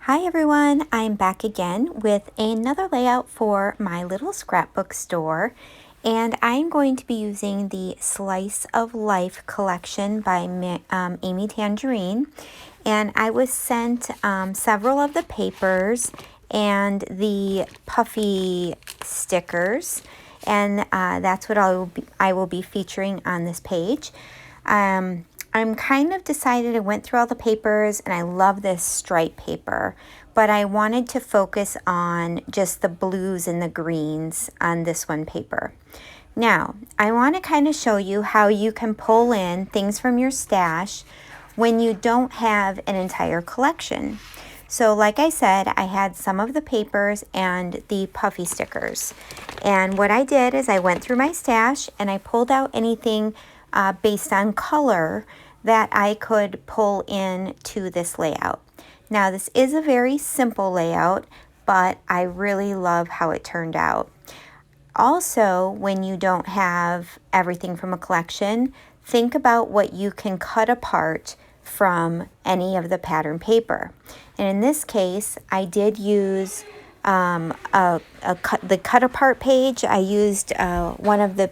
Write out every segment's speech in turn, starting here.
Hi everyone, I'm back again with another layout for my little scrapbook store, and I'm going to be using the Slice of Life collection by Amy Tangerine. And I was sent several of the papers and the puffy stickers, and that's what I will be featuring on this page. I'm kind of decided. I went through all the papers and I love this stripe paper, but I wanted to focus on just the blues and the greens on this one paper. Now, I want to kind of show you how you can pull in things from your stash when you don't have an entire collection. So like I said, I had some of the papers and the puffy stickers. And what I did is I went through my stash and I pulled out anything based on color that I could pull in to this layout. Now this is a very simple layout, but I really love how it turned out. Also, when you don't have everything from a collection, think about what you can cut apart from any of the pattern paper. And in this case, I did use the cut apart page. I used one of the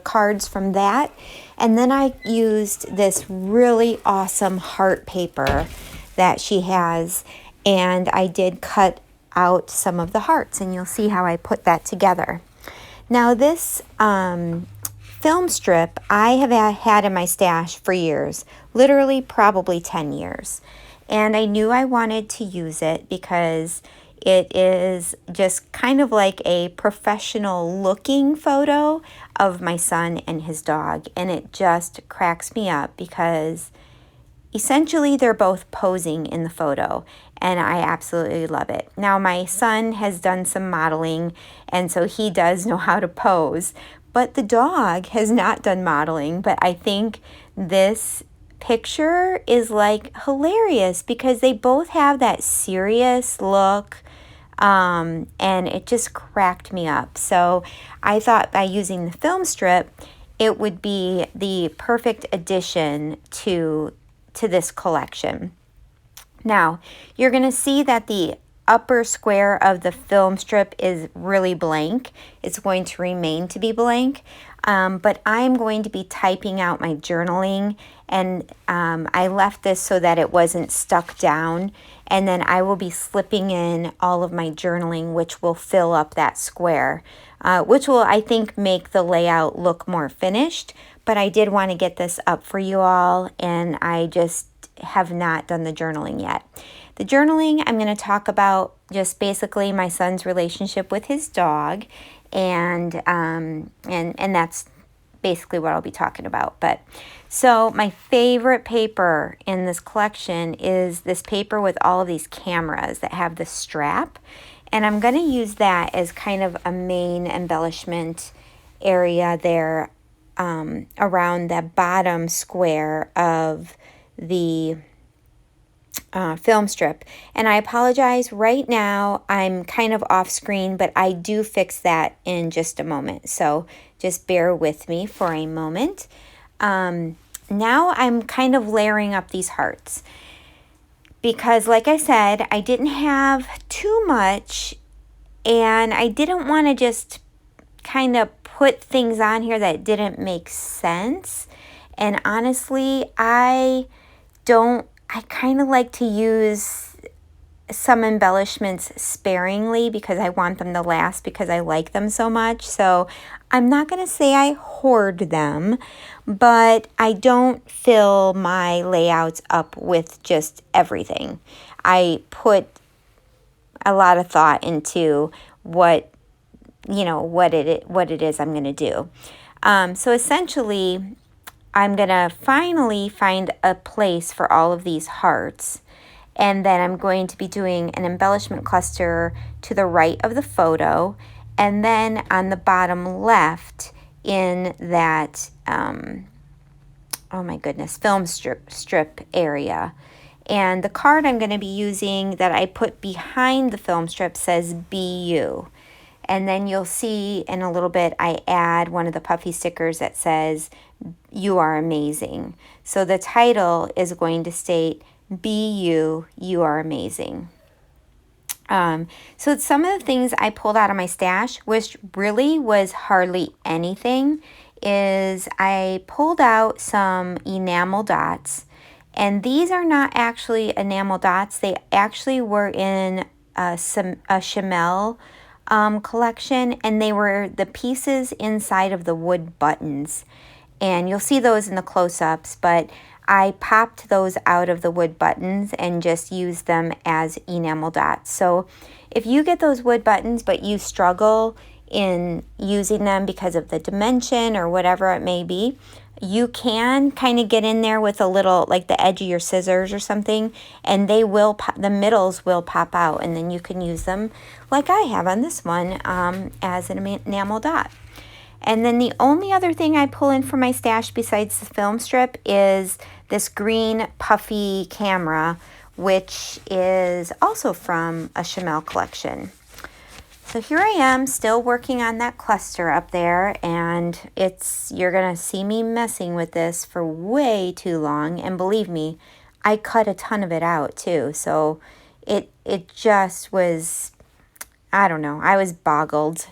cards from that, and then I used this really awesome heart paper that she has, and I did cut out some of the hearts, and you'll see how I put that together. Now this film strip I have had in my stash for years, literally probably 10 years, and I knew I wanted to use it because it is just kind of like a professional looking photo of my son and his dog, and it just cracks me up because essentially they're both posing in the photo, and I absolutely love it. Now my son has done some modeling, and so he does know how to pose, but the dog has not done modeling. But I think this picture is like hilarious because they both have that serious look, and it just cracked me up. So I thought by using the film strip, it would be the perfect addition to this collection. Now, you're going to see that the upper square of the film strip is really blank. It's going to remain to be blank, but I'm going to be typing out my journaling, and I left this so that it wasn't stuck down, and then I will be slipping in all of my journaling, which will fill up that square, which will, I think, make the layout look more finished. But I did want to get this up for you all, and I just have not done the journaling yet. The journaling, I'm going to talk about just basically my son's relationship with his dog, and that's basically what I'll be talking about. But so my favorite paper in this collection is this paper with all of these cameras that have the strap, and I'm going to use that as kind of a main embellishment area there around the bottom square of the film strip. And I apologize, right now I'm kind of off screen, but I do fix that in just a moment, so just bear with me for a moment. Now I'm kind of layering up these hearts because, like I said, I didn't have too much, and I didn't want to just kind of put things on here that didn't make sense. And honestly, I kind of like to use some embellishments sparingly because I want them to last because I like them so much. So I'm not going to say I hoard them, but I don't fill my layouts up with just everything. I put a lot of thought into what it is I'm going to do. So essentially, I'm going to finally find a place for all of these hearts, and then I'm going to be doing an embellishment cluster to the right of the photo, and then on the bottom left in that, oh my goodness, film strip area. And the card I'm going to be using that I put behind the film strip says "Be You." And then you'll see in a little bit, I add one of the puffy stickers that says, "You are amazing." So the title is going to state, "Be you, you are amazing." So some of the things I pulled out of my stash, which really was hardly anything, is I pulled out some enamel dots. And these are not actually enamel dots. They actually were in a Chamel collection, and they were the pieces inside of the wood buttons. And you'll see those in the close-ups, but I popped those out of the wood buttons and just used them as enamel dots. So if you get those wood buttons but you struggle in using them because of the dimension or whatever it may be, you can kind of get in there with a little, like the edge of your scissors or something, and they will the middles will pop out, and then you can use them like I have on this one as an enamel dot. And then the only other thing I pull in from my stash besides the film strip is this green puffy camera, which is also from a Chamel collection. So here I am still working on that cluster up there, and you're gonna see me messing with this for way too long, and believe me, I cut a ton of it out too. So it just was, I don't know, I was boggled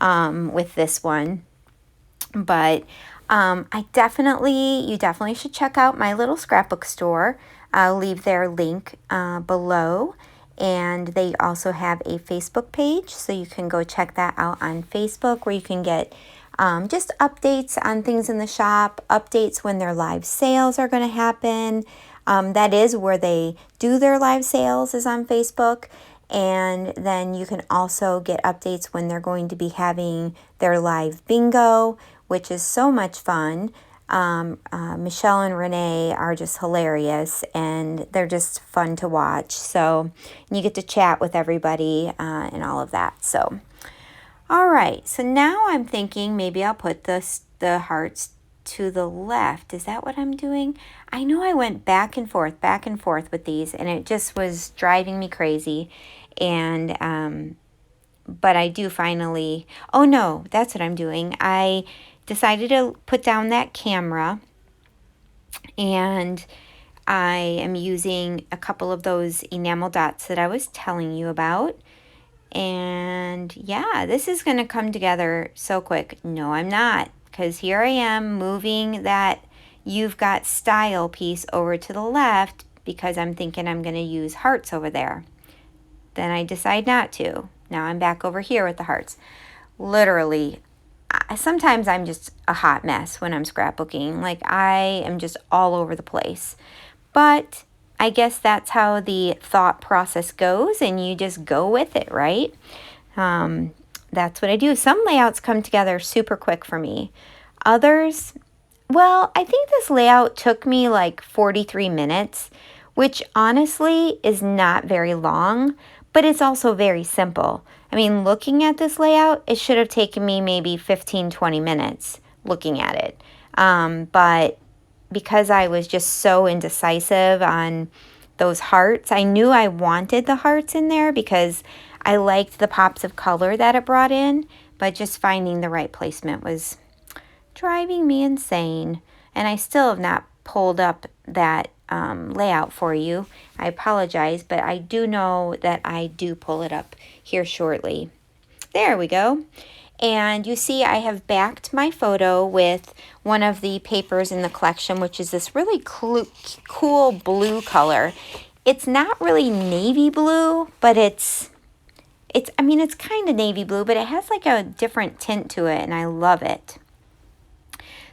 with this one. But you definitely should check out my little scrapbook store. I'll leave their link below. And they also have a Facebook page, so you can go check that out on Facebook, where you can get just updates on things in the shop, updates when their live sales are going to happen. That is where they do their live sales, is on Facebook. And then you can also get updates when they're going to be having their live bingo, which is so much fun. Michelle and Renee are just hilarious, and they're just fun to watch. So you get to chat with everybody and all of that. So, all right. So now I'm thinking maybe I'll put the hearts to the left. Is that what I'm doing? I know I went back and forth with these, and it just was driving me crazy. And but I do finally. Oh no, that's what I'm doing. I decided to put down that camera, and I am using a couple of those enamel dots that I was telling you about. And yeah, this is going to come together so quick. No, I'm not, because here I am moving that You've Got Style piece over to the left because I'm thinking I'm going to use hearts over there. Then I decide not to. Now I'm back over here with the hearts. Literally, sometimes I'm just a hot mess when I'm scrapbooking. Like, I am just all over the place. But I guess that's how the thought process goes, and you just go with it, right? That's what I do. Some layouts come together super quick for me. Others, well, I think this layout took me like 43 minutes, which honestly is not very long, but it's also very simple. I mean, looking at this layout, it should have taken me maybe 15, 20 minutes looking at it. But because I was just so indecisive on those hearts, I knew I wanted the hearts in there because I liked the pops of color that it brought in, but just finding the right placement was driving me insane. And I still have not pulled up that layout for you. I apologize, but I do know that I do pull it up here shortly. There we go. And you see I have backed my photo with one of the papers in the collection, which is this really cool blue color. It's not really navy blue, but it's kind of navy blue, but it has like a different tint to it, and I love it.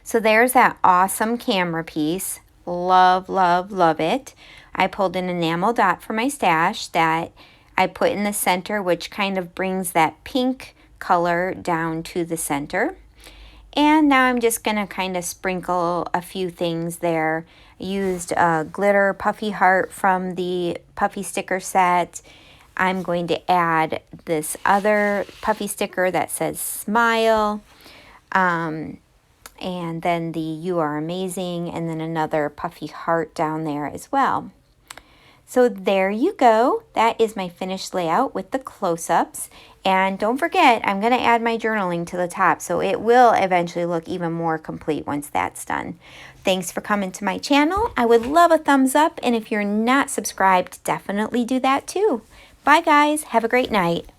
So there's that awesome camera piece. Love, love, love it. I pulled an enamel dot for my stash that I put in the center, which kind of brings that pink color down to the center. And now I'm just going to kind of sprinkle a few things there. I used a glitter puffy heart from the puffy sticker set. I'm going to add this other puffy sticker that says smile. And then the You Are Amazing, and then another puffy heart down there as well. So there you go. That is my finished layout with the close-ups. And don't forget, I'm going to add my journaling to the top, so it will eventually look even more complete once that's done. Thanks for coming to my channel. I would love a thumbs up, and if you're not subscribed, definitely do that too. Bye guys, have a great night.